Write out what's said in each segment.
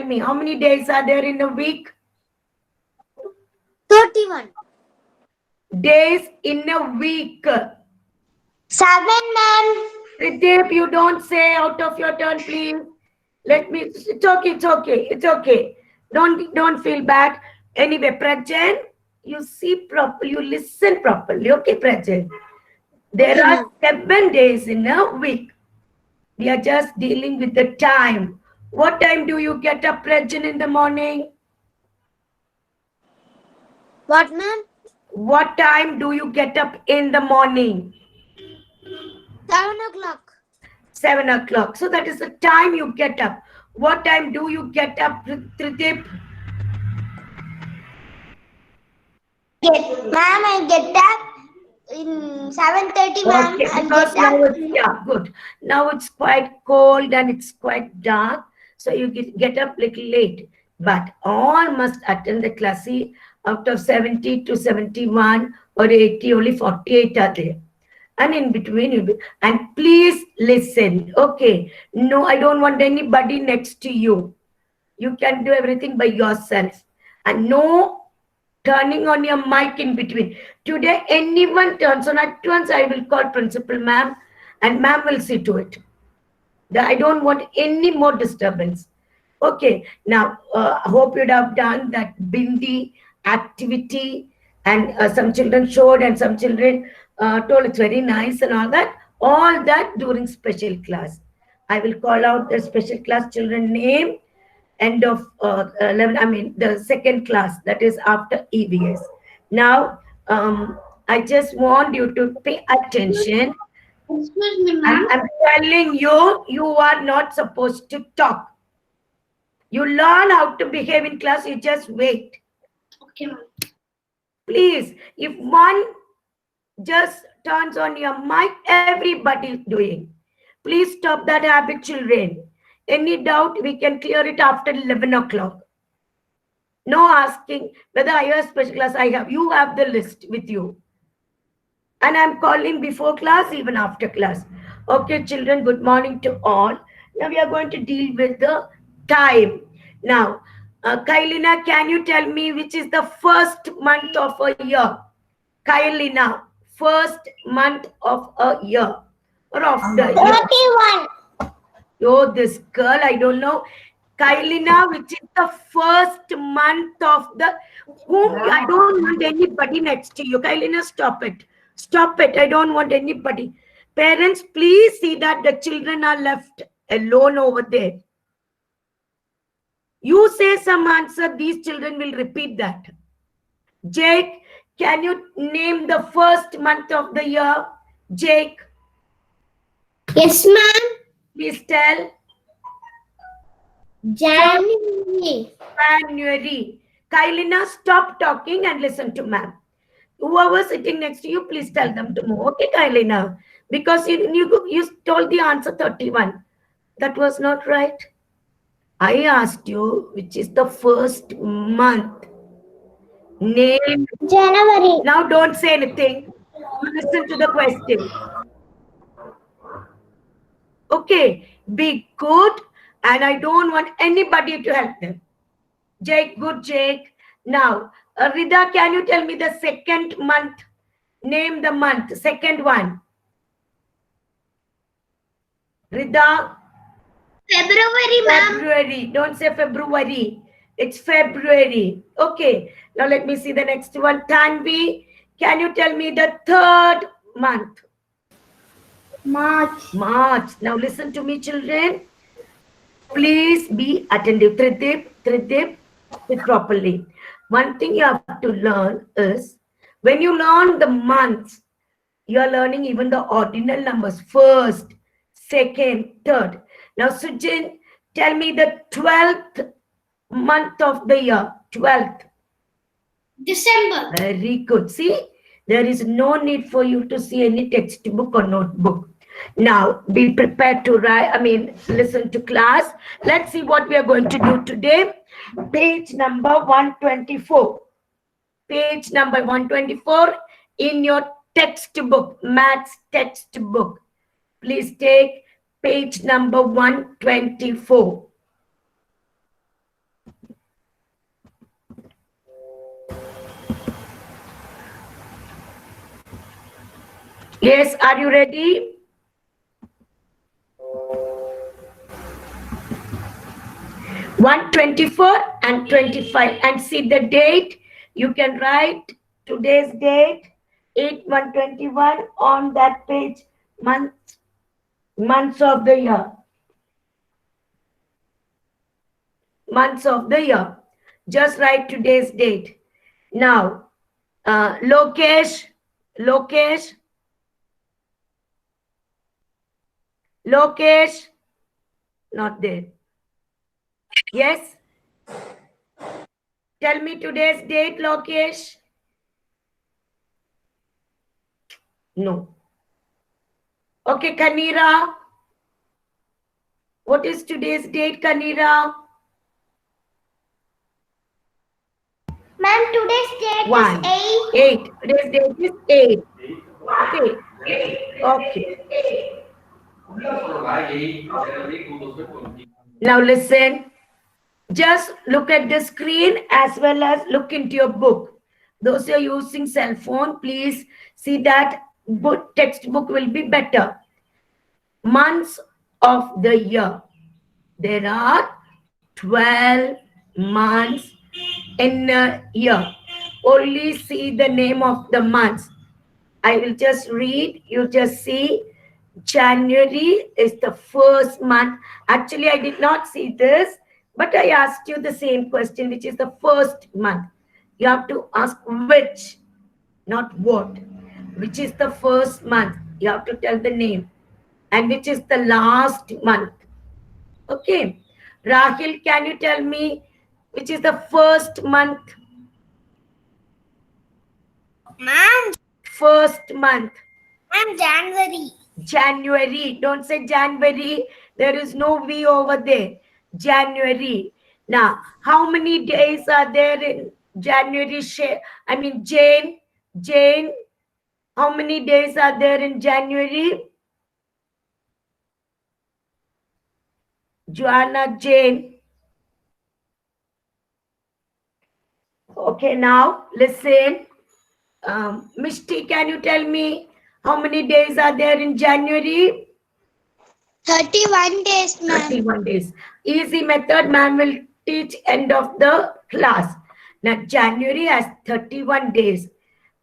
tell me, how many days are there in a week? 31. Days in a week. 7, ma'am. Pradeep, you don't say out of your turn, please. Let me. It's okay. It's okay. It's okay. Don't feel bad. Anyway, Prajan, you see properly. You listen properly. Okay, Prajan. There Okay, are ma'am. 7 days in a week. We are just dealing with the time. What time do you get up, Prajan, in the morning? What, ma'am? What time do you get up in the morning? 7 o'clock. 7 o'clock. So that is the time you get up. What time do you get up, Tridip? I get up in 7:30, ma'am. Okay, I'll because get now up. it's, yeah, good. Now it's quite cold and it's quite dark. So you get up little late. But all must attend the class. See, out of 70 to 71 or 80, only 48 are there. And in between you'll be, and please listen. Okay. No, I don't want anybody next to you. You can do everything by yourself. And no turning on your mic in between. Today, anyone turns on at once, I will call principal ma'am, and ma'am will see to it. I don't want any more disturbance. Okay, now I hope you'd have done that bindi activity, and some children showed and some children told it's very nice and all that. All that during special class. I will call out the special class children name end of 11, I mean the second class, that is after EVS. Now, I just want you to pay attention. Excuse me, I'm, ma'am. I'm telling you, you are not supposed to talk. You learn how to behave in class, you just wait. Okay, ma'am. Please, if one just turns on your mic, everybody is doing. Please stop that habit, children. Any doubt, we can clear it after 11 o'clock. No asking whether I have special class. I have. You have the list with you. And I'm calling before class, even after class. Okay, children, good morning to all. Now we are going to deal with the time. Now, Kailina, can you tell me which is the first month of a year? Kailina, first month of a year or of the year. 31. Oh, this girl, I don't know. Kailina, which is the first month of the whom I don't want anybody next to you. Kailina, stop it. Stop it. I don't want anybody. Parents, please see that the children are left alone over there. You say some answer, these children will repeat that. Jake, can you name the first month of the year? Jake, Yes, ma'am. please tell. January. January. Kailina, stop talking and listen to ma'am. Whoever sitting next to you, please tell them to move. Okay, Kailina? Because you told the answer 31. That was not right. I asked you which is the first month. Name. January. Now don't say anything. You listen to the question. Okay, be good, and I don't want anybody to help them. Jake, good Jake. Now, Rida, can you tell me the second month? Name the month, second one. Rida? February, ma'am. February. Don't say February. It's February. Okay. Now let me see the next one. Tanvi, can you tell me the third month? March. March. Now listen to me, children. Please be attentive. Tridip, sit properly. One thing you have to learn is when you learn the months, you are learning even the ordinal numbers. First, second, third. Now, Sujin, tell me the 12th month of the year. 12th. December. Very good. See, there is no need for you to see any textbook or notebook. Now, be prepared to write, listen to class. Let's see what we are going to do today. Page number 124. Page number 124 in your textbook, maths textbook. Please take page number 124. Yes, are you ready? One 24 and 25, and see the date. You can write today's date 8/1/21 on that page. Months of the year. Months of the year. Just write today's date. Now, Lokesh, not there. Yes? Tell me today's date, Lokesh. No. Okay, Kanira. What is today's date, Kanira? Ma'am, today's date One. is 8. 8. Today's date is 8. Okay. Okay. Now listen. Just look at the screen as well as look into your book. Those who are using cell phone, please see that book, textbook will be better. Months of the year. There are 12 months in a year. Only see the name of the months. I will just read. You just see. January is the first month. Actually, I did not see this, but I asked you the same question, which is the first month. You have to ask which, not what. Which is the first month? You have to tell the name. And which is the last month? Okay. Rahil, can you tell me which is the first month? Ma'am. First month. Ma'am, January. January. Don't say January. There is no V over there. January. Now, how many days are there in January? I mean, Jane. Jane. How many days are there in January? Joanna, Jane. Okay, now listen. Mishti, can you tell me how many days are there in January? 31 days, ma'am. 31 days. Easy method, ma'am will teach end of the class. Now, January has 31 days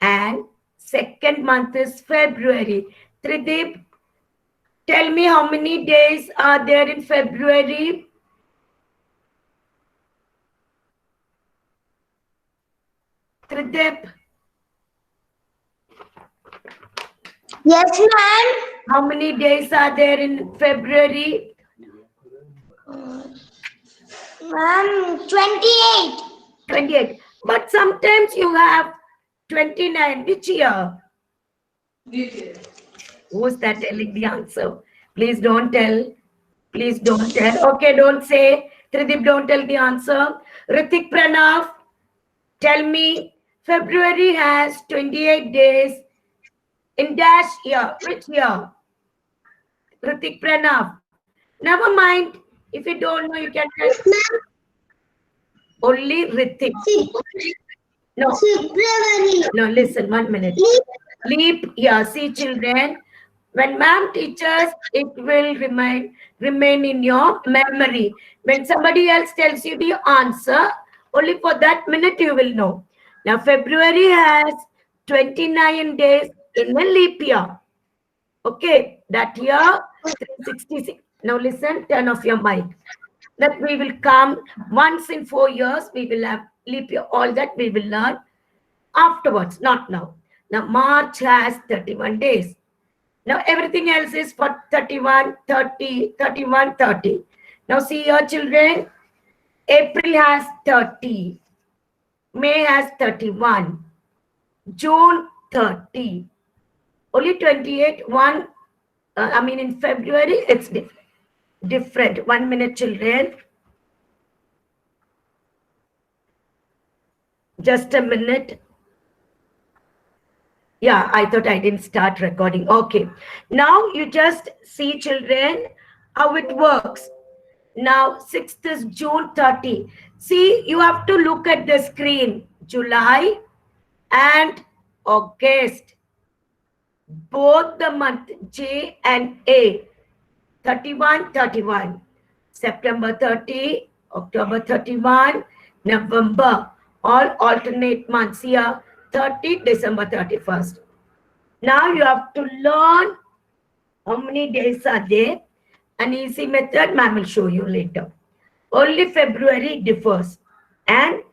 and second month is February. Trideep, tell me how many days are there in February? Trideep. Yes, ma'am. How many days are there in February? Ma'am, 28. 28. But sometimes you have 29. Which year? Who's that telling the answer? Please don't tell. Please don't tell. Okay, don't say. Trideep, don't tell the answer. Ritik Pranav, tell me. February has 28 days in dash year. Which year? Ritik Pranav. Never mind. If you don't know, you can tell. Only Ritik. No. February. No, listen, 1 minute. Leap year. See, children, when ma'am teaches, it will remain in your memory. When somebody else tells you the answer, only for that minute you will know. Now, February has 29 days in a leap year. Okay, that year, 366. Now listen, turn off your mic. That we will come once in 4 years, we will have leap year. All that we will learn afterwards, not now. Now, March has 31 days. Now, everything else is for 31, 30, 31, 30. Now, see your children. April has 30. May has 31. June, 30. Only 28. In February, it's different. 1 minute, children. Just a minute. Yeah, I thought I didn't start recording. Okay. Now you just see, children, how it works. Now, 6th is June 30. See, you have to look at the screen. July and August. both the month J and A, 31, 31. September 30, October 31, November, all alternate months here, 30, December 31st. Now you have to learn how many days are there. An easy method, ma'am will show you later. Only February differs and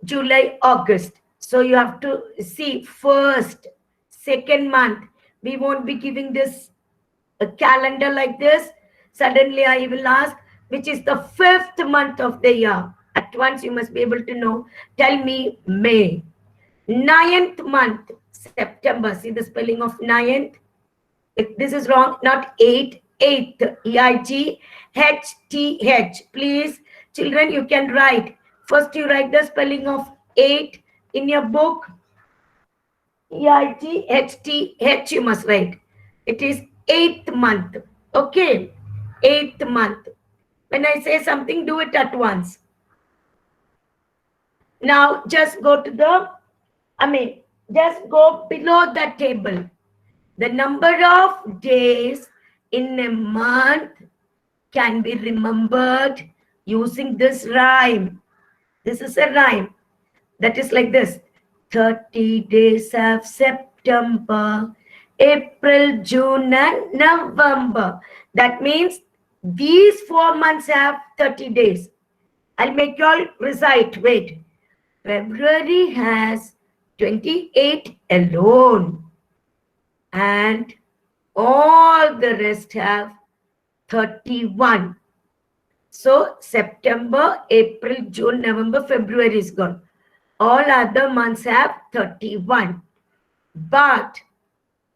July, August. So you have to see first, second month. We won't be giving this a calendar like this. Suddenly I will ask, which is the 5th month of the year? At once you must be able to know. Tell me May. 9th month, September. See the spelling of 9th? If this is wrong, not 8th, 8th, E-I-G-H-T-H. Please, children, you can write. First you write the spelling of 8 in your book. E-I-G-H-T-H you must write. It is 8th month. Okay, 8th month. When I say something, do it at once. Now just go to the, just go below the table. The number of days in a month can be remembered using this rhyme. This is a rhyme that is like this. 30 days of September, April, June, and November. That means these 4 months have 30 days. I'll make you all recite. Wait. February has 28 alone. And all the rest have 31. So September, April, June, November, February is gone. All other months have 31. But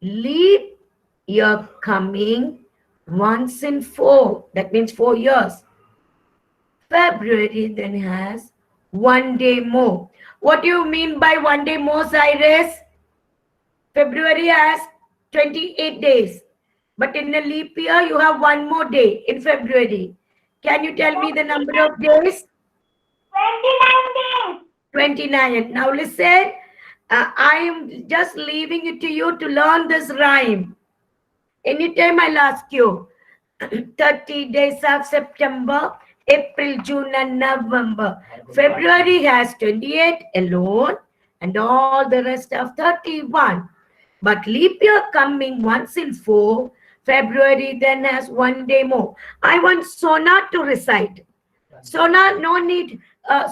leap year coming once in 4. That means 4 years. February then has 1 day more. What do you mean by 1 day more, Cyrus? February has 28 days. But in a leap year, you have 1 more day in February. Can you tell me the number of days? 29 days. 29. Now listen, I am just leaving it to you to learn this rhyme. Anytime I'll ask you, 30 days of September, April, June, and November. February has 28 alone, and all the rest of 31. But leap year coming once in 4, February then has 1 day more. I want Sona to recite. Sona, no need.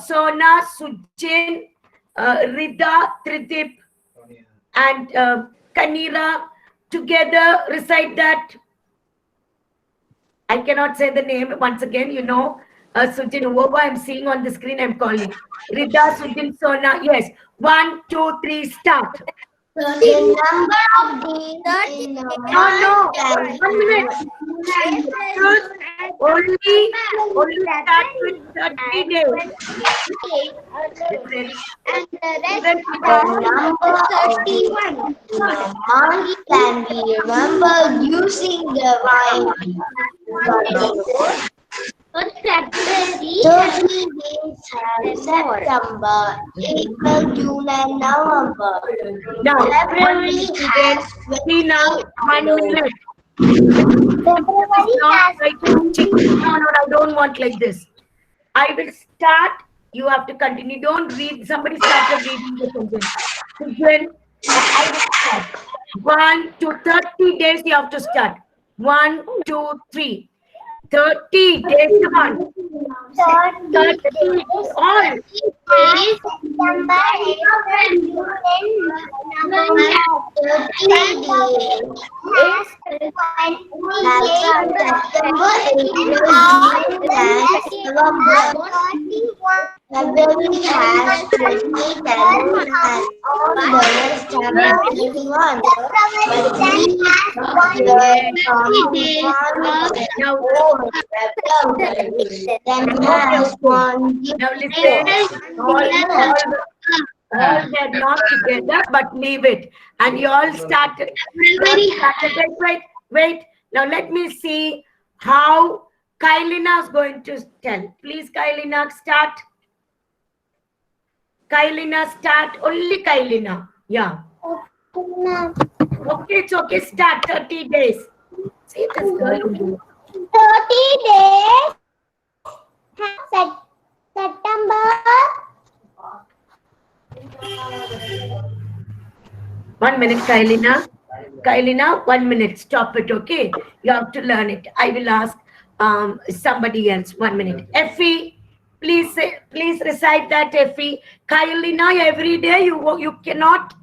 Sona, Sujin, Rida, Tridip, and Kanira together recite that. I cannot say the name once again, you know. Sujin, whoever I'm seeing on the screen, I'm calling. Rida, Sujin, Sona. Yes. 1, 2, 3, start. The number of days in a No, 1 minute. Only start with 30 days. And the rest number 31. The month can be remembered using the rhyme. 30 days have September, April, June, and November. Now, February has 1 minute. February has No, I don't want like this. I will start. You have to continue. Don't read. Somebody started reading the sentence. Then I will start. 1 to 30 days you have to start. 1, 2, 3. 30 days. Come on. 30 all. September, April, June, and November. 30 days. September, April, June, and November. February has 20 and all the rest have 31. Then has 1. Now listen. All they're not together, but leave it. And you all started. Wait. Now let me see how Kailina is going to tell. Please, Kailina, start. Kailina, start. Only Kailina. Yeah. Okay, it's okay. Start 30 days. See this girl. 30 days. September. 1 minute, Kailina. Kailina, 1 minute. Stop it, okay? You have to learn it. I will ask somebody else. 1 minute. Effie, please recite that, Effie. Kailina, every day you cannot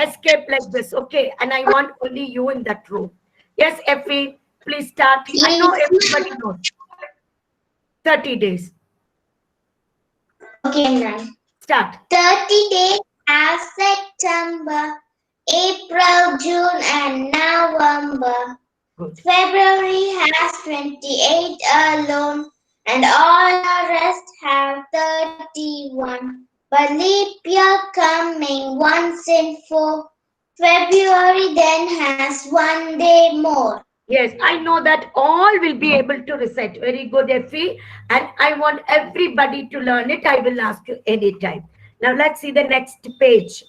escape like this, okay? And I want only you in that room. Yes, Effie, please start. I know Yes. everybody knows. 30 days. Okay, ma'am. Start. 30 days have September, April, June, and November. Good. February has 28 alone, and all the rest have 31. But leap year coming once in 4. February then has 1 day more. Yes, I know that all will be able to recite. Very good, Effie. And I want everybody to learn it. I will ask you anytime. Now let's see the next page.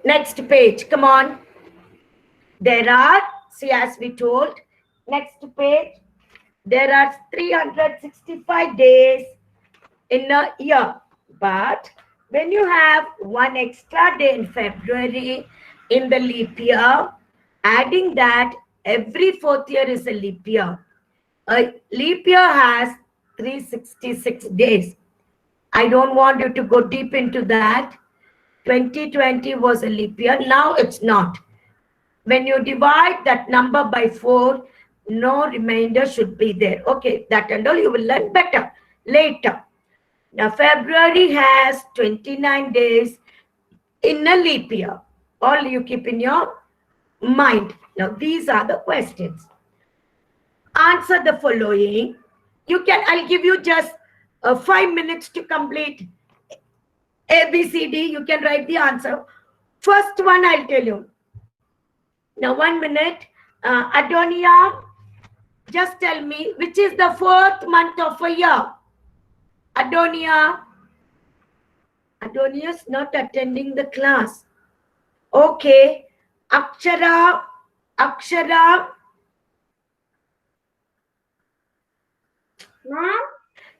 Next page. Come on. There are, see, as we told, next page, there are 365 days in a year. But when you have one extra day in February in the leap year, adding that every fourth year is a leap year. A leap year has 366 days. I don't want you to go deep into that. 2020 was a leap year. Now it's not. When you divide that number by 4, no remainder should be there. Okay, that and all you will learn better later. Now, February has 29 days in a leap year. All you keep in your mind. Now, these are the questions. Answer the following. I'll give you just 5 minutes to complete A, B, C, D. You can write the answer. First one, I'll tell you. Now, 1 minute. Adonia, just tell me which is the 4th month of a year. Adonia. Adonia's not attending the class. Okay. Akshara. Ma'am?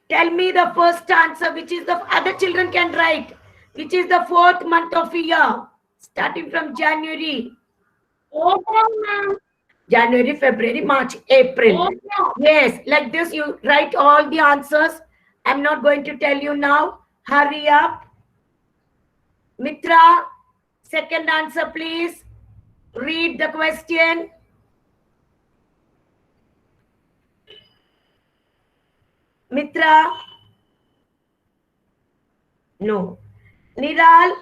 Tell me the first answer, which is the other children can write. Which is the 4th month of a year, starting from January. April, ma'am. January, February, March, April. Yes, like this you write all the answers. I'm not going to tell you now. Hurry up. Mitra, second answer, please. Read the question. Mitra? No. Niral?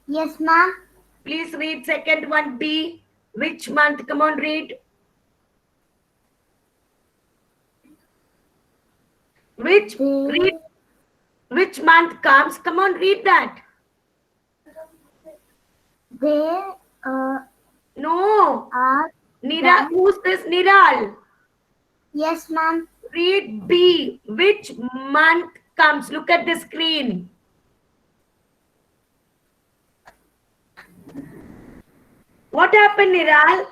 Yes, ma'am. Please read second one, B. Which month? Come on, read. Which month comes? Come on, read that. No. Niral, who's this Niral? Yes, ma'am. Read B. Which month comes? Look at the screen. What happened, Niral?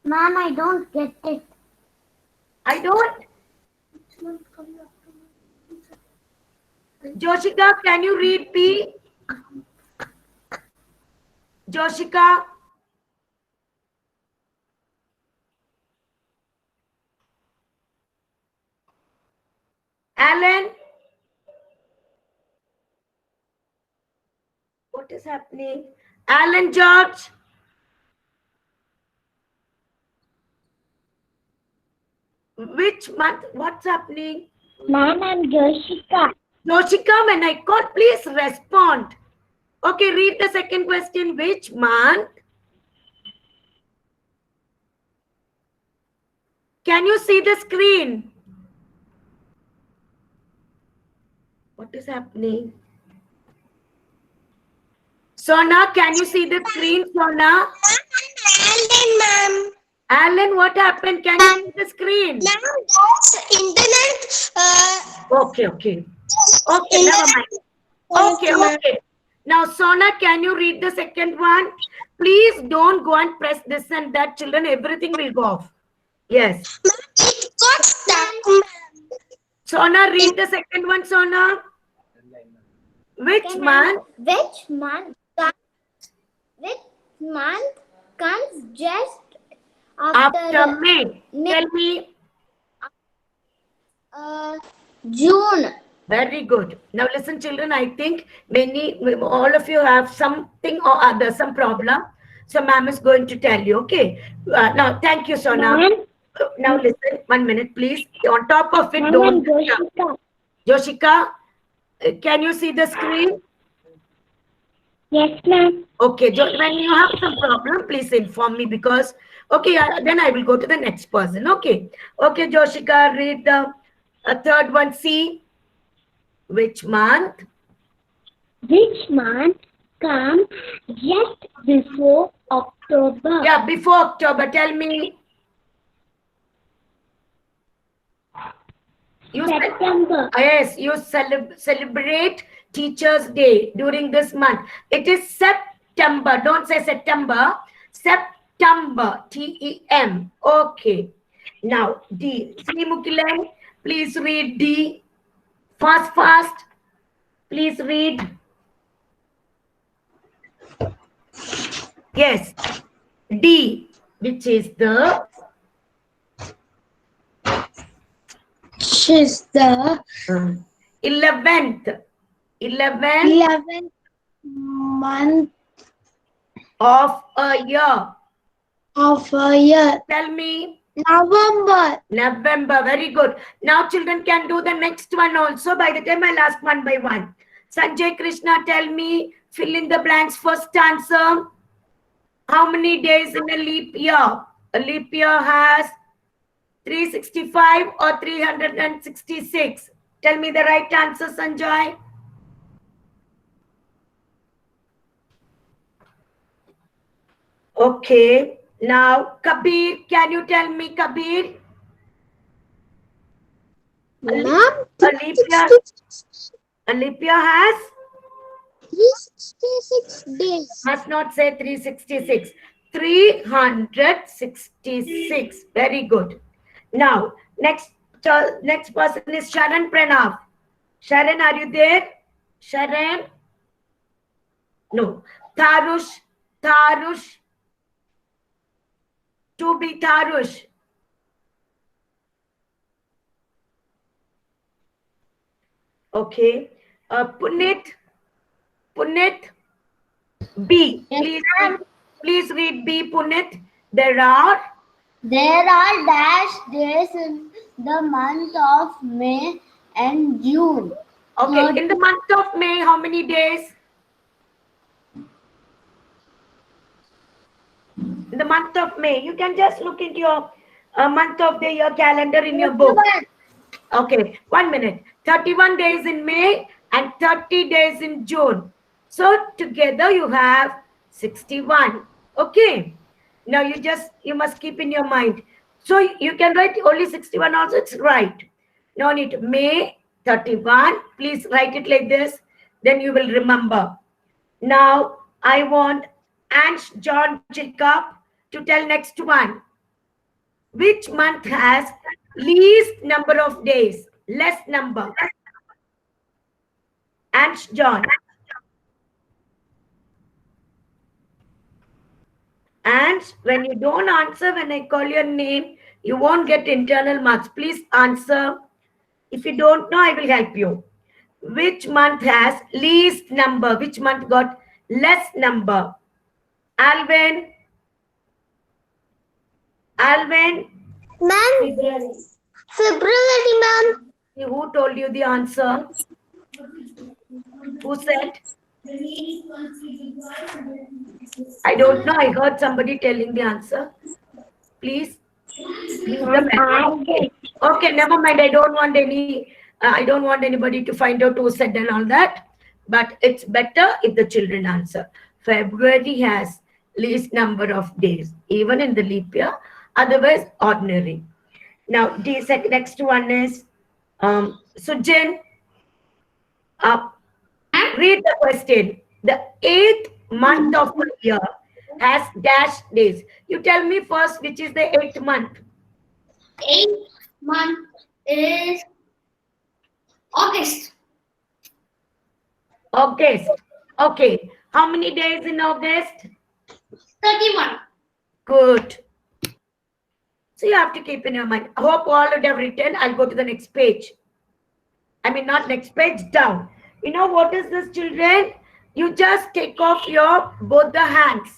Ma'am, I don't get it. I don't. Joshika, can you read B? Joshika? Alan? What is happening? Alan George? Which month? What's happening? Ma'am, I'm Joshika. Joshika, when I call, please respond. Okay, read the second question. Which month? Can you see the screen? What is happening? Sona, can you see the screen, Sona? Alan, ma'am. Alan, what happened? Can you see the screen? Ma'am, that's internet. Okay, okay. Okay, never mind. Okay, okay. Now, Sona, can you read the second one? Please don't go and press this and that, children. Everything will go off. Yes. Ma'am, it got stuck, ma'am. Sona, read the second one, Sona. Which month? Which month? Which month comes just After May. Tell me. June. Very good. Now listen, children, I think all of you have something or other, some problem. So ma'am is going to tell you, okay? Now, thank you, Sona. Now listen, 1 minute, please. On top of it, don't... Joshika, can you see the screen? Yes, ma'am. Okay, when you have some problem, please inform me because, okay, then I will go to the next person, okay? Okay, Joshika, read the third one, C. Which month? Which month comes just before October? Yeah, before October. Tell me. September. Yes, you celebrate Teachers' Day during this month. It is September. Don't say September. September. T-E-M. Okay. Now, D. Sri Mukilan, please read D. Fast, fast. Please read. Yes. D, which is the... Is the 11th 11th month of a year. of a year. Tell me. November. November. Very good. Now children can do the next one also. By the time I'll ask one by one. Sanjay Krishna, tell me, fill in the blanks. First answer. How many days in a leap year? A leap year has 365 or 366. Tell me the right answer, Sanjay. Okay. Now, Kabir, can you tell me, Kabir? Ma'am, a leap year has 366 days. Must not say 366. 366. Very good. Now, next person is Sharan Pranav. Sharan, are you there? Sharan? No. Tarush. To be Tarush. Okay. Punit. B. Please read B, Punit. There are dash days in the month of May and June. Okay. In the month of May, how many days? In the month of May, you can just look into your month of the year calendar in your book. Okay, 1 minute. 31 days in May and 30 days in June. So together you have 61. Okay. Now you must keep in your mind. So you can write only 61 also. It's right. No need. May 31. Please write it like this. Then you will remember. Now I want Ansh John Jacob to tell next one. Which month has least number of days? Less number. Ansh John. And when you don't answer, when I call your name, you won't get internal marks. Please answer. If you don't know, I will help you. Which month has least number? Which month got less number? Alvin? Ma'am? February, ma'am. Who told you the answer? Who said? I don't know. I heard somebody telling the answer. Please. Okay, never mind. I don't want anybody to find out who said and all that. But it's better if the children answer. February has least number of days, even in the leap year. otherwise ordinary. Now, the next one is Sujin. Read the question. The 8th month of the year has dash days. You tell me first which is the 8th month. 8th month is August. August. Okay. How many days in August? 31. Good. So you have to keep in your mind. I hope all would have written. I'll go to the next page. I mean, not next page, down. You know what is this, children? You just take off your both the hands.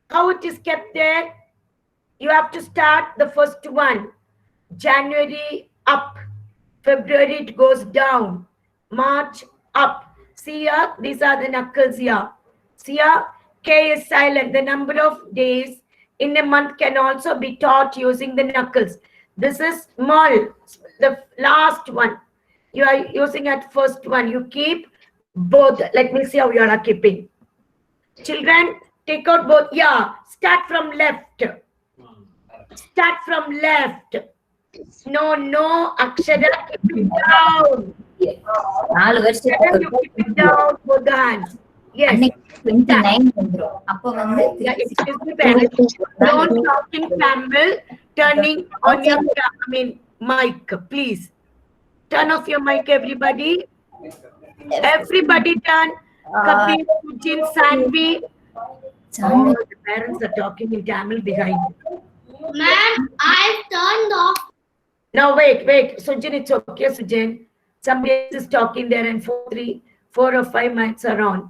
How it is kept there? You have to start the first one. January up. February it goes down. March up. See here? These are the knuckles here. See here? K is silent. The number of days in a month can also be taught using the knuckles. This is small. The last one. You are using at first one. You keep both. Let me see how you are keeping. Children, take out both. Yeah. Start from left. Start from left. No, Akshara, keep it down. Akshara, you keep it down, both the hands. Yes. 29 வந்துரும். அப்ப வந்து Yeah, excuse me, parents. Don't talk in Tamil, turning on your mic, please. Turn off your mic, everybody. Everybody turn. Kapil, Sujin, Sanvi. Oh, the parents are talking in Tamil behind. Ma'am, I've turned off. Now wait. Sujin, it's okay, Sujin. Somebody else is talking there and 4 or 5 mics are on.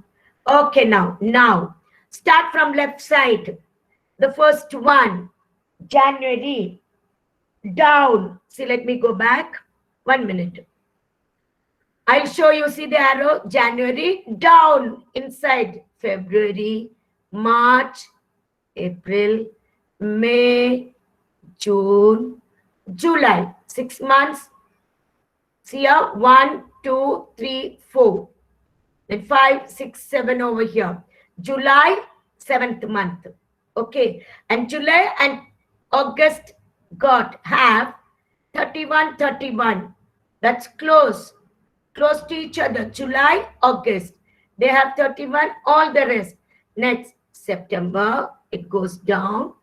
Okay, now. Start from left side. The first one, January. Down. See, let me go back. 1 minute. I'll show you, see the arrow? January, down. Inside, February, March, April, May, June, July. 6 months. See here? 1, 2, 3, 4. Then 5, 6, 7 over here. July, 7th month. Okay. And July and August have 31. That's close to each other. July, August. They have 31, all the rest. Next, September, it goes down.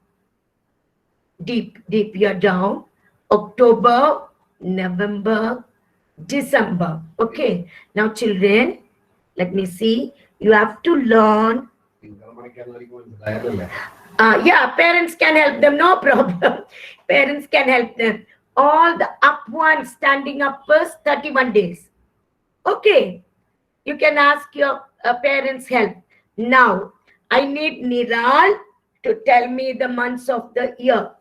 Deep here down. October, November, December. Okay. Now, children, let me see. You have to learn. Yeah, parents can help them. No problem. Parents can help them. All the up ones, standing up first, 31 days. Okay. You can ask your parents' help. Now, I need Niral to tell me the months of the year.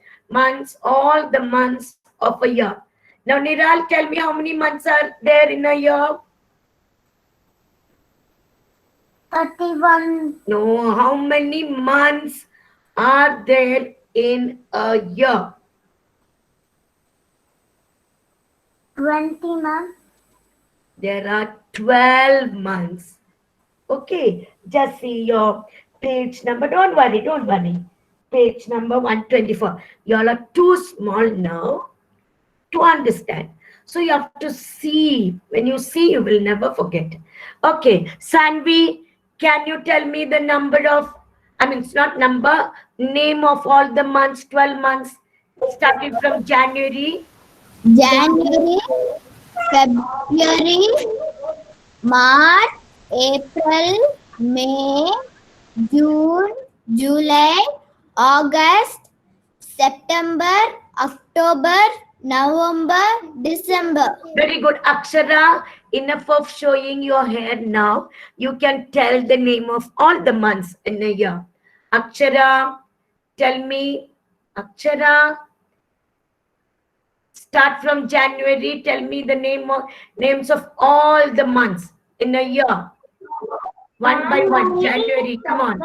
All the months of a year. Now, Niral, tell me how many months are there in a year? 31. No, how many months are there in a year? 20, ma'am. There are 12 months. Okay, just see your page number. Don't worry. Page number 124. You all are too small now to understand. So you have to see. When you see, you will never forget. Okay, Sanvi, can you tell me the number of, it's not number, name of all the months, 12 months, starting from January? January, February, March, April, May, June, July, August, September, October, November, December. Very good. Akshara, enough of showing your hair now. You can tell the name of all the months in a year. Akshara, tell me. Akshara, start from January. Tell me the names of all the months in a year. One by one. January, come on.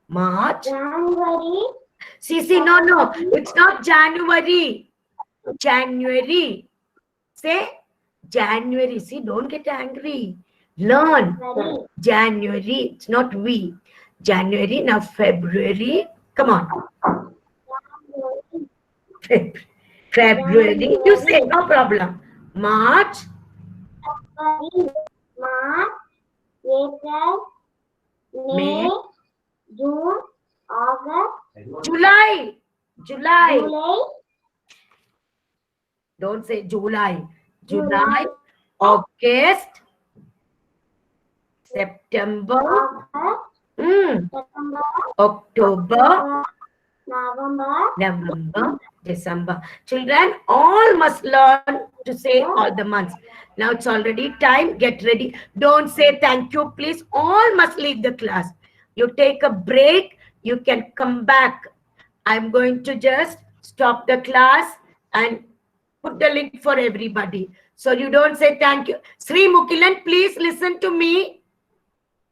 March. January. See, no. It's not January. January. Say January. See, don't get angry. Learn. January. It's not we. January. Now February. Come on. February. You say, no problem. March, February, March, April, May, May, June, August, July. July. July, Don't say July. July, August, September, August, September, October, November, November, December. Children, all must learn to say all the months. Now it's already time. Get ready. Don't say thank you, please. All must leave the class. You take a break. You can come back. I'm going to just stop the class and put the link for everybody. So you don't say thank you. Sri Mukilan, please listen to me.